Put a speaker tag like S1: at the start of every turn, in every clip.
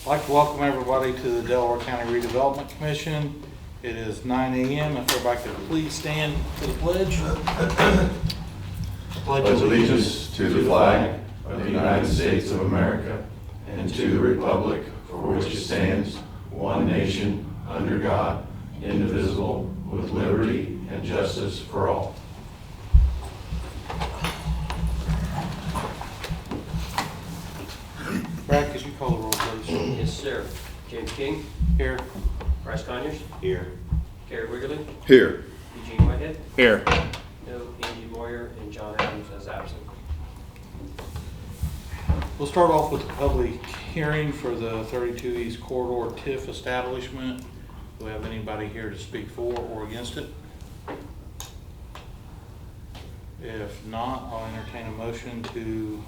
S1: I'd like to welcome everybody to the Delaware County Redevelopment Commission. It is 9 a.m. If everybody could please stand for the pledge.
S2: Pledge allegiance to the flag of the United States of America and to the republic for which it stands, one nation, under God, indivisible, with liberty and justice for all.
S1: Brad, could you call the roll, please?
S3: Yes, sir. James King,
S1: Here.
S3: Bryce Conyers,
S1: Here.
S3: Gary Wiggerly,
S2: Here.
S3: Eugene Whitehead,
S2: Here.
S3: no Andy Moyer, and John Adams as absent.
S1: We'll start off with the public hearing for the 32 East Corridor Tiff establishment. Do we have anybody here to speak for or against it? If not, I'll entertain a motion to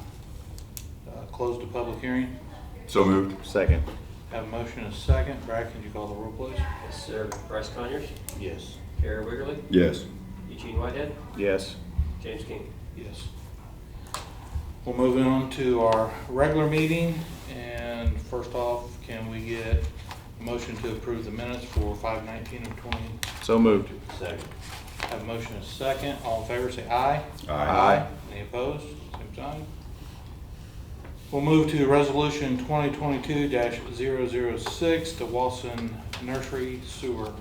S1: close the public hearing.
S2: So moved. Second.
S1: Have a motion and a second. Brad, can you call the roll, please?
S3: Yes, sir. Bryce Conyers,
S1: Yes.
S3: Gary Wiggerly,
S2: Yes.
S3: Eugene Whitehead,
S2: Yes.
S3: James King.
S1: Yes. We'll move on to our regular meeting, and first off, can we get a motion to approve the minutes for 5/19 of 20?
S2: So moved.
S1: Second. Have a motion and a second. All in favor, say aye.
S2: Aye.
S1: Any opposed? Same sign. We'll move to resolution 2022-006, the Wasson Nursery Sewer.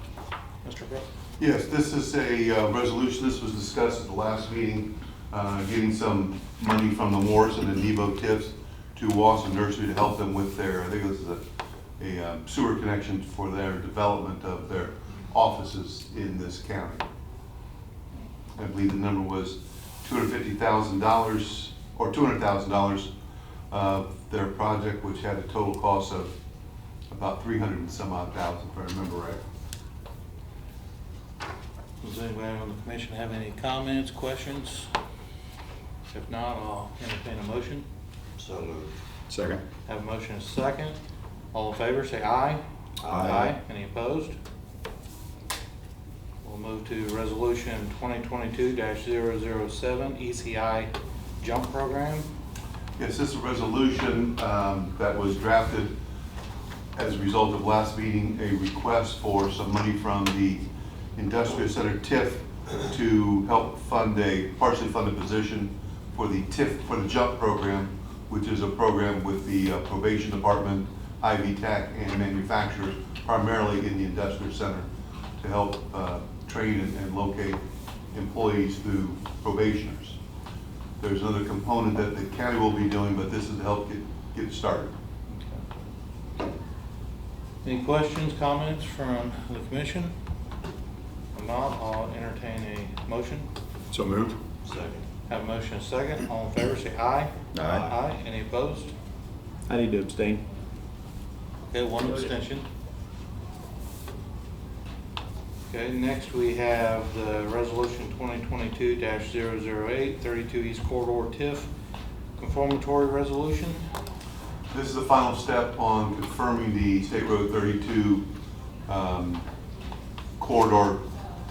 S1: Mr. Brooks?
S4: Yes, this is a resolution, this was discussed at the last meeting, getting some money from the Morrison and Tiff to Wasson Nursery to help them with their, I think this is a sewer connection for their development of their offices in this county. I believe the number was $250,000 or $200,000 of their project, which had a total cost of about 300 and some odd thousand, if I remember right.
S1: Does anybody on the commission have any comments, questions? If not, I'll entertain a motion.
S2: So moved. Second.
S1: Have a motion and a second. All in favor, say aye.
S2: Aye.
S1: Any opposed? We'll move to resolution 2022-007, ECI jump program.
S4: Yes, this is a resolution that was drafted as a result of last meeting, a request for some money from the Industrial Center Tiff to help partially fund a position for the Tiff, for the jump program, which is a program with the probation department, Ivy Tech, and manufacturers, primarily in the Industrial Center, to help train and locate employees through probationers. There's another component that the county will be doing, but this is to help get it started.
S1: Any questions, comments from the commission? If not, I'll entertain a motion.
S2: So moved.
S1: Second. Have a motion and a second. All in favor, say aye.
S2: Aye.
S1: Aye. Any opposed?
S5: I need to abstain.
S1: Okay, one abstention. Okay, next we have the resolution 2022-008, 32 East Corridor Tiff Conformatory resolution.
S4: This is the final step on confirming the State Road 32 corridor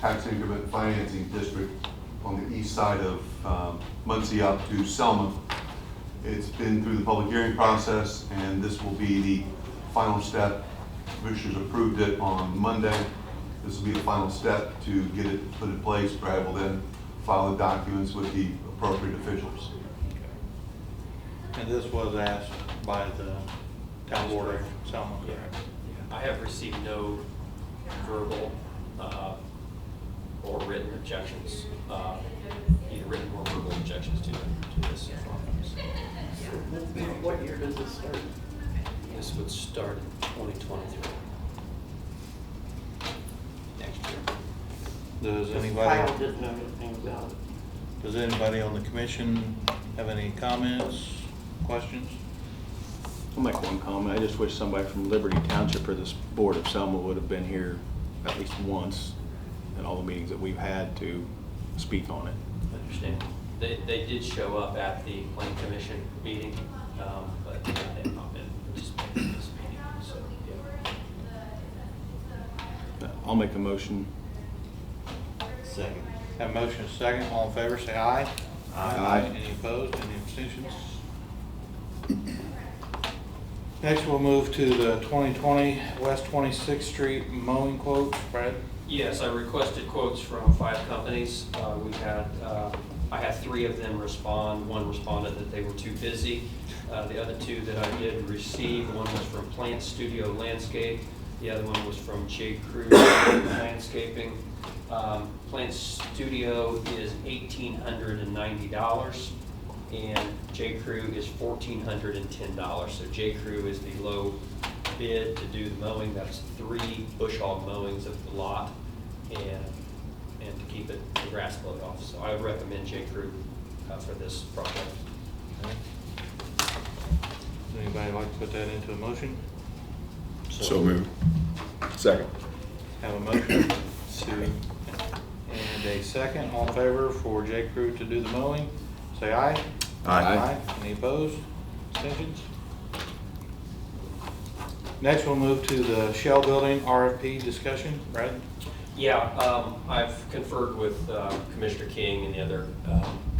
S4: tax increment financing district on the east side of Muncie up to Selma. It's been through the public hearing process, and this will be the final step. Commissioners approved it on Monday. This will be the final step to get it put in place. Brad will then file the documents with the appropriate officials.
S1: And this was asked by the town board of Selma, correct?
S3: I have received no verbal or written objections, either written or verbal objections to this.
S6: What year does this start?
S3: This would start in 2023. Next year.
S1: Does
S6: Kyle
S1: anybody,
S6: didn't know anything about it.
S1: does anybody on the commission have any comments, questions?
S5: I'll make one comment. I just wish somebody from Liberty Township or this board of Selma would have been here at least once at all the meetings that we've had to speak on it.
S3: I understand. They did show up at the Plan Commission meeting, but they have not been participating in this meeting, so, yeah.
S5: I'll make a motion.
S1: Second. Have a motion and a second. All in favor, say aye.
S5: Aye.
S1: Any opposed? Any abstentions? Next, we'll move to the 2020 West 26th Street mowing quotes. Brad?
S3: Yes, I requested quotes from 5 companies. I had 3 of them respond. One responded that they were too busy. The other 2 that I did receive, one was from Plant Studio Landscape. The other one was from J. Crew Landscaping. Plant Studio is $1,890, and J. Crew is $1,410. So J. Crew is the low bid to do the mowing. That's 3 bush hog mowings of the lot, and to keep the grass blowed off. So I would recommend J. Crew for this project.
S1: Does anybody like to put that into a motion?
S2: So moved. Second.
S1: Have a motion and a second. All in favor for J. Crew to do the mowing, say aye.
S2: Aye.
S1: Any opposed? Abstentions? Next, we'll move to the Shell Building RFP discussion. Brad?
S3: Yeah, I've conferred with Commissioner King and the other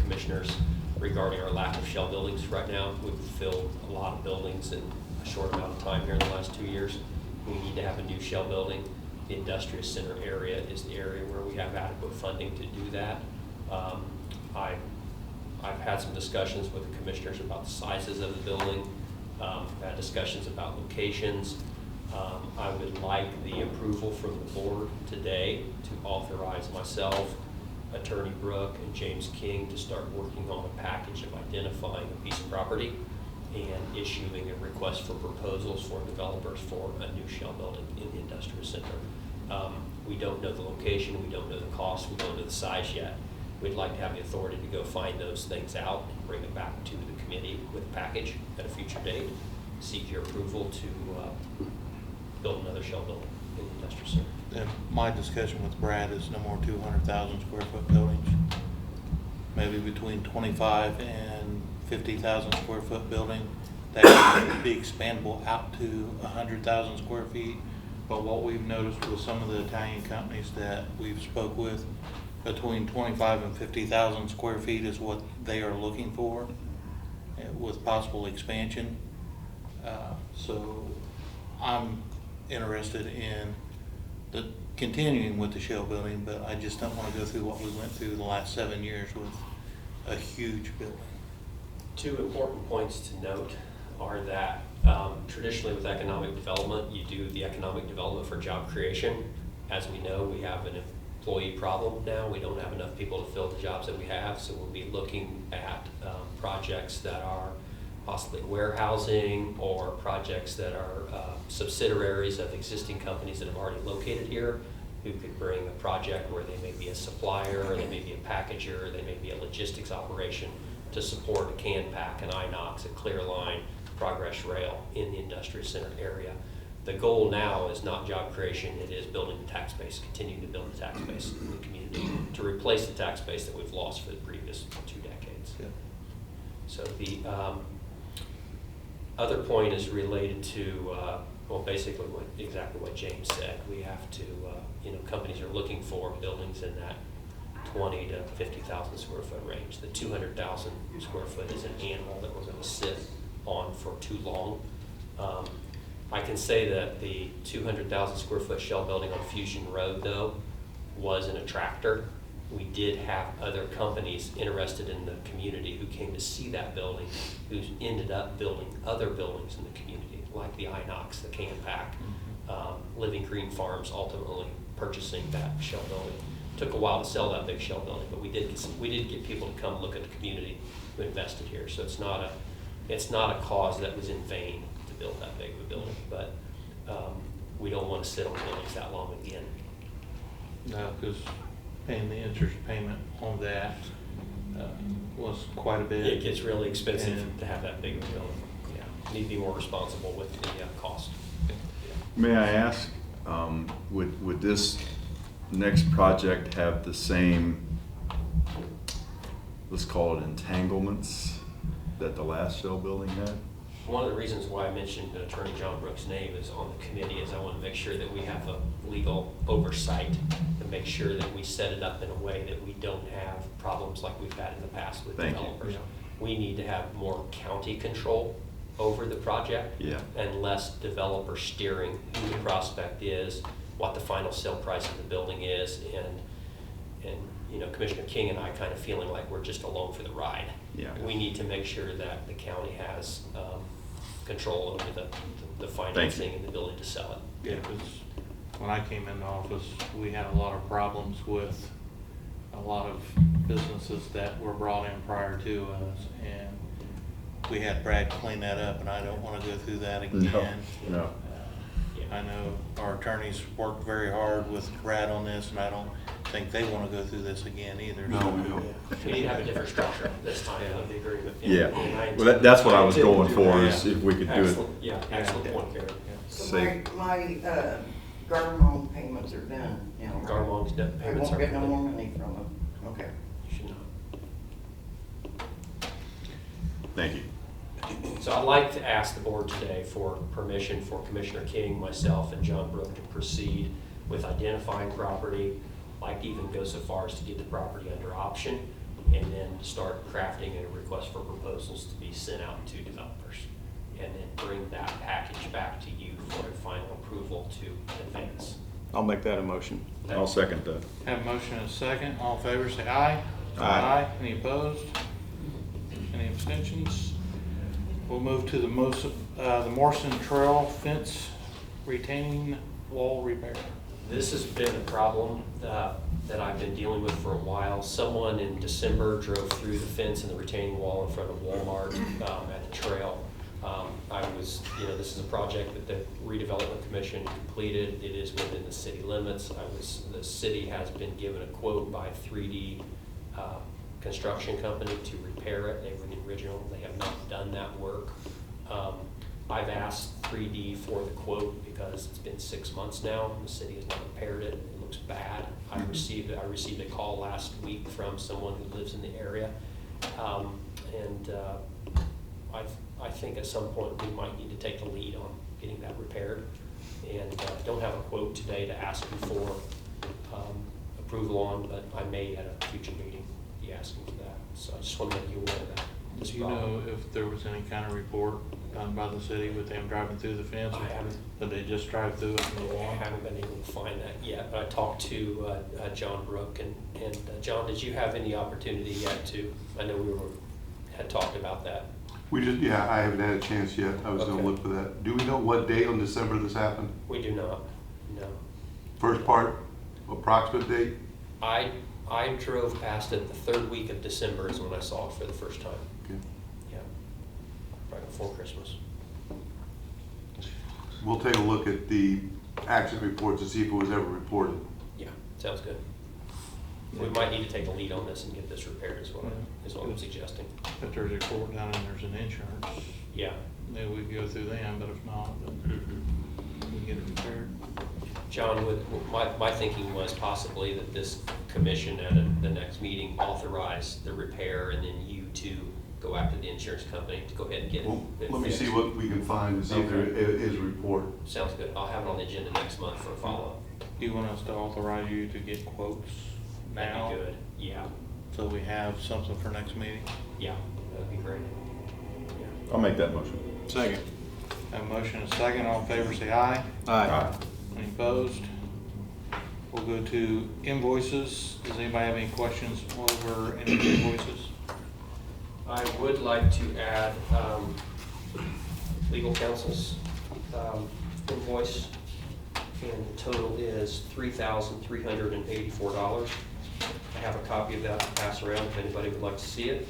S3: commissioners regarding our lack of shell buildings right now. We've filled a lot of buildings in a short amount of time here in the last 2 years. We need to have a new shell building. The industrial center area is the area where we have adequate funding to do that. I've had some discussions with the commissioners about the sizes of the building. I've had discussions about locations. I would like the approval from the board today to authorize myself, Attorney Brooke, and James King to start working on a package of identifying a piece of property and issuing a request for proposals for developers for a new shell building in the industrial center. We don't know the location, we don't know the cost, we don't know the size yet. We'd like to have the authority to go find those things out and bring it back to the committee with a package at a future date. Seek your approval to build another shell building in the industrial center.
S1: And my discussion with Brad is no more 200,000 square foot buildings. Maybe between 25 and 50,000 square foot building that would be expandable out to 100,000 square feet. But what we've noticed with some of the Italian companies that we've spoke with, between 25 and 50,000 square feet is what they are looking for with possible expansion. So I'm interested in continuing with the shell building, but I just don't want to go through what we went through the last 7 years with a huge building.
S3: 2 important points to note are that traditionally with economic development, you do the economic development for job creation. As we know, we have an employee problem now. We don't have enough people to fill the jobs that we have, so we'll be looking at projects that are possibly warehousing or projects that are subsidiaries of existing companies that have already located here, who could bring a project where they may be a supplier, or they may be a packager, or they may be a logistics operation to support a can pack, an Inox, a clear line, progress rail in the industrial center area. The goal now is not job creation, it is building the tax base, continuing to build the tax base in the community to replace the tax base that we've lost for the previous 2 decades.
S1: Yeah.
S3: So the other point is related to, well, basically exactly what James said. We have to, companies are looking for buildings in that 20 to 50,000 square foot range. The 200,000 square foot is an animal that we're going to sit on for too long. I can say that the 200,000 square foot shell building on Fusion Road, though, was an attractor. We did have other companies interested in the community who came to see that building, who ended up building other buildings in the community, like the Inox, the Can Pack, Living Green Farms ultimately purchasing that shell building. Took a while to sell that big shell building, but we did get people to come look at the community who invested here. So it's not a cause that was in vain to build that big of a building, but we don't want to sit on buildings that long again.
S1: No, because paying the interest payment on that was quite a bit.
S3: It gets really expensive
S1: And-
S3: to have that big of a building. Yeah, need to be more responsible with the cost.
S2: May I ask, would this next project have the same, let's call it entanglements, that the last shell building had?
S3: One of the reasons why I mentioned Attorney John Brooks' name is on the committee is I want to make sure that we have a legal oversight and make sure that we set it up in a way that we don't have problems like we've had in the past with
S2: Thank you.
S3: developers.
S1: Yeah.
S3: We need to have more county control over the project.
S2: Yeah.
S3: And less developer steering who the prospect is, what the final sale price of the building is, and you know, Commissioner King and I kind of feeling like we're just along for the ride.
S2: Yeah.
S3: We need to make sure that the county has control over the financing and the ability to sell it.
S1: Yeah, because when I came into office, we had a lot of problems with a lot of businesses that were brought in prior to us, and we had Brad clean that up, and I don't want to go through that again.
S2: No.
S1: I know our attorneys worked very hard with Brad on this, and I don't think they want to go through this again either.
S4: No,
S1: so-
S4: we don't.
S3: We need to have a different structure this time, I would agree with you.
S2: Yeah,
S3: And I
S2: well, that's what I was
S3: intend to
S2: going
S3: do
S2: for,
S3: that.
S2: is if we could do it.
S3: Excellent, yeah, excellent point, Karen.
S7: So
S2: Say-
S7: my Garmon payments are done now. right?
S3: Garmon's debt
S7: I
S3: payments
S7: won't
S3: are
S7: get no
S3: complete.
S7: more money from them. Okay.
S3: Should not.
S2: Thank you.
S3: So I'd like to ask the board today for permission for Commissioner King, myself, and John Brook to proceed with identifying property, like to even go so far as to get the property under option, and then start crafting a request for proposals to be sent out to developers. And then bring that package back to you for a final approval to advance.
S5: I'll make that a motion.
S2: I'll second that.
S1: Have a motion and a second. All in favor, say aye.
S2: Aye.
S1: Any opposed? Any abstentions? We'll move to the Morrison Trail fence retaining wall repair.
S3: This has been a problem that I've been dealing with for a while. Someone in December drove through the fence and the retaining wall in front of Walmart at the trail. This is a project that the Redevelopment Commission completed. It is within the city limits. The city has been given a quote by 3D construction company to repair it. They were the original. They have not done that work. I've asked 3D for the quote because it's been 6 months now and the city has not repaired it. It looks bad. I received a call last week from someone who lives in the area. I think at some point we might need to take the lead on getting that repaired. And I don't have a quote today to ask you for approval on, but I may at a future meeting be asking for that. So I just want to make you aware of that. This
S1: Do you
S3: problem.
S1: know if there was any kind of report done by the city with them driving through the fence?
S3: I haven't.
S1: Did they just drive through it and go
S3: I
S1: on?
S3: haven't been able to find that yet, but I talked to John Brook, and John, did you have any opportunity yet to, I know had talked about that.
S4: I haven't had a chance yet. I was gonna
S3: Okay.
S4: look for that. Do we know what date on December this happened?
S3: We do not, no.
S4: First part, approximate date?
S3: I drove past it the third week of December is when I saw it for the first time,
S4: Okay.
S3: yeah, right before Christmas.
S4: We'll take a look at the accident reports to see if it was ever reported.
S3: Yeah, sounds good. We might need to take the lead on this and get this repaired is what I'm suggesting.
S1: If there's a report done and there's an insurance,
S3: Yeah.
S1: then we go through them, but if not, then we get it repaired.
S3: John, my thinking was possibly that this commission at the next meeting authorize the repair and then you two go after the insurance company to go ahead and get it.
S4: Well, let me
S3: fixed.
S4: see what we can find and see if there is a report.
S3: Sounds good. I'll have it on the agenda next month for a follow-up.
S1: Do you want us to authorize you to get quotes now?
S3: That'd be good. Yeah,
S1: So we have something for next meeting?
S3: yeah, that'd be great. Yeah.
S2: I'll make that motion.
S5: Second.
S1: Have a motion and a second. All in favor, say aye.
S5: Aye.
S1: Any opposed? We'll go to invoices. Does anybody have any questions over any invoices?
S3: I would like to add legal counsel's invoice, and the total is $3,384. I have a copy of that to pass around if anybody would like to see it.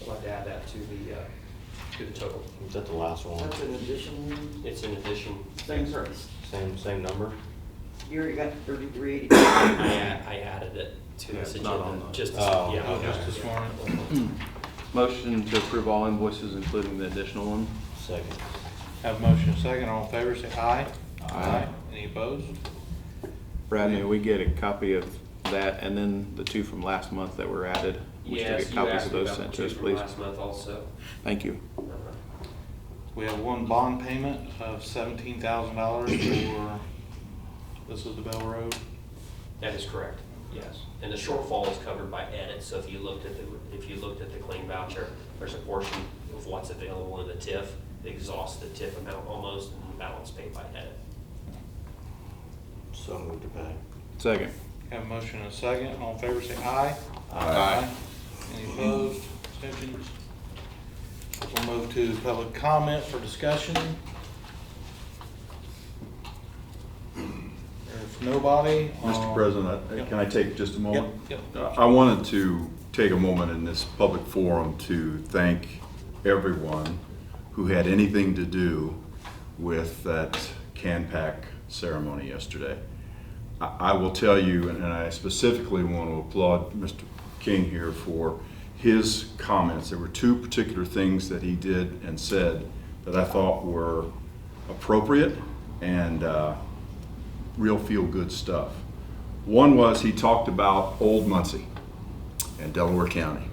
S3: I'd like to add that to the total.
S6: Is that the last one?
S7: That's an addition,
S3: It's in addition.
S7: same price.
S6: Same number?
S7: You already got 3380.
S3: I added it to
S5: Yeah,
S3: this
S5: it's not
S3: agenda.
S5: on the-
S3: Just,
S6: Oh,
S3: yeah.
S1: Oh, just this morning?
S5: Motion to approve all invoices, including the additional one.
S6: Second.
S1: Have a motion and a second. All in favor, say aye.
S5: Aye.
S1: Any opposed?
S5: Brad, may we get a copy of that and then the two from last month that were added? We still
S3: Yes,
S5: get
S3: you
S5: copies
S3: asked
S5: of
S3: me
S5: those
S3: about
S5: sent
S3: the
S5: to
S3: two
S5: us,
S3: from
S5: please.
S3: last month also.
S5: Thank you.
S1: We have one bond payment of $17,000 for, this is the Bell Road.
S3: That is correct, yes. And the shortfall is covered by edit, so if you looked at the clean voucher, there's a portion of what's available in the Tiff, exhaust the TIF amount almost and balance pay by head.
S6: So moved to pay.
S5: Second.
S1: Have a motion and a second. All in favor, say aye.
S6: Aye.
S1: Any opposed, abstentions? We'll move to public comment for discussion. If nobody.
S8: Mr. President,
S1: Yep.
S8: can I take just a moment?
S1: Yep.
S8: I wanted to take a moment in this public forum to thank everyone who had anything to do with that can pack ceremony yesterday. I will tell you, and I specifically want to applaud Mr. King here for his comments. There were two particular things that he did and said that I thought were appropriate and real feel-good stuff. One was he talked about Old Muncie and Delaware County,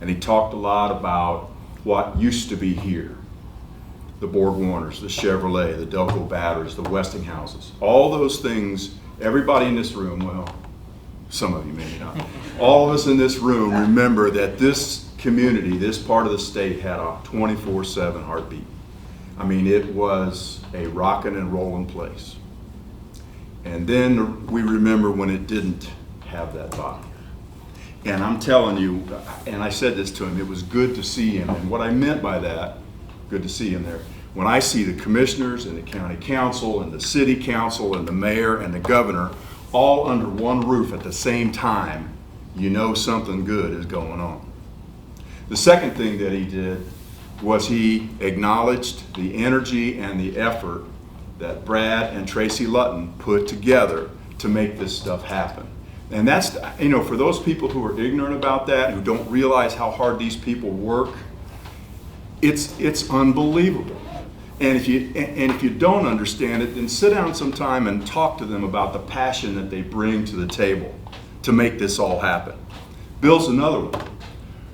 S8: and he talked a lot about what used to be here. The Borg Warners, the Chevrolet, the Delco Batteries, the Westinghouses, all those things, everybody in this room, well, some of you maybe not, all of us in this room remember that this community, this part of the state had a 24/7 heartbeat. I mean, it was a rockin' and rollin' place. And then we remember when it didn't have that vibe. And I'm telling you, and I said this to him, it was good to see him. And what I meant by that, good to see him there, when I see the commissioners and the county council and the city council and the mayor and the governor all under one roof at the same time, you know something good is going on. The second thing that he did was he acknowledged the energy and the effort that Brad and Tracy Lutton put together to make this stuff happen. And that's, you know, for those people who are ignorant about that, who don't realize how hard these people work, it's unbelievable. And if you don't understand it, then sit down sometime and talk to them about the passion that they bring to the table to make this all happen. Bill's another one.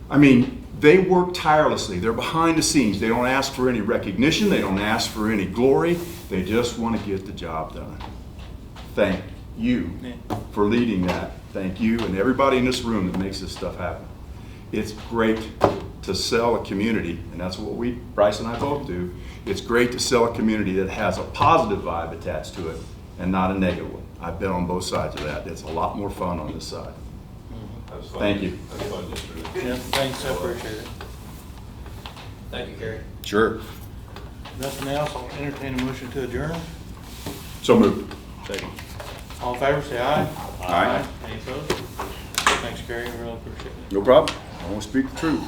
S8: I mean, they work tirelessly. They're behind the scenes. They don't ask for any recognition. They don't ask for any glory. They just want to get the job done. Thank you for leading that. Thank you and everybody in this room that makes this stuff happen. It's great to sell a community, and that's what Bryce and I both do. It's great to sell a community that has a positive vibe attached to it and not a negative one. I've been on both sides of that. It's a lot more fun on this side. Thank you.
S1: Yeah, thanks, I appreciate it.
S3: Thank you, Gary.
S8: Sure.
S1: Nothing else, I'll entertain a motion to adjourn.
S8: So moved.
S5: Second.
S1: All in favor, say aye.
S8: Aye.
S1: Any opposed? Thanks, Gary, I really appreciate it.
S8: No problem. I want to speak the truth.